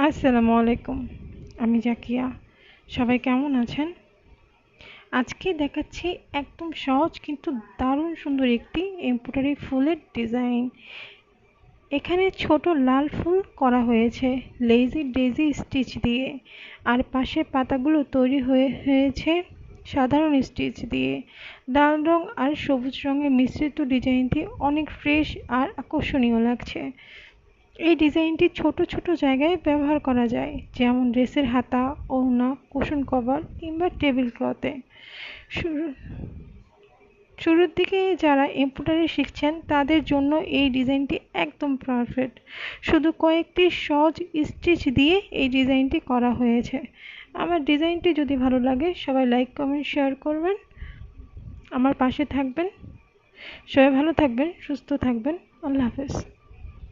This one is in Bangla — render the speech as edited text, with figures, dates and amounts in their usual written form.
আসসালামু আলাইকুম। আমি জাকিয়া। সবাই কেমন আছেন? আজকে দেখাচ্ছি একদম সহজ কিন্তু দারুণ সুন্দর একটি এমব্রয়ডারি ফুলের ডিজাইন। এখানে ছোট লাল ফুল করা হয়েছে লেজি ডেজি স্টিচ দিয়ে, আর পাশের পাতাগুলো তৈরি হয়েছে সাধারণ স্টিচ দিয়ে। লাল রং আর সবুজ রঙের মিশ্রিত ডিজাইনটি অনেক ফ্রেশ আর আকর্ষণীয় লাগছে। এই ডিজাইনটি ছোট ছোট জায়গায় ব্যবহার করা যায়, যেমন ড্রেসের হাতা, ওড়না, কুশন কভার কিংবা টেবিল ক্লথে। শুরুর দিকে যারা এমব্রয়ডারি শিখছেন তাদের জন্য এই ডিজাইনটি একদম পারফেক্ট। শুধু কয়েকটি সহজ স্টিচ দিয়ে এই ডিজাইনটি করা হয়েছে। আমার ডিজাইনটি যদি ভালো লাগে সবাই লাইক কমেন্ট শেয়ার করবেন, আমার পাশে থাকবেন। সবাই ভালো থাকবেন, সুস্থ থাকবেন। আল্লাহ হাফেজ।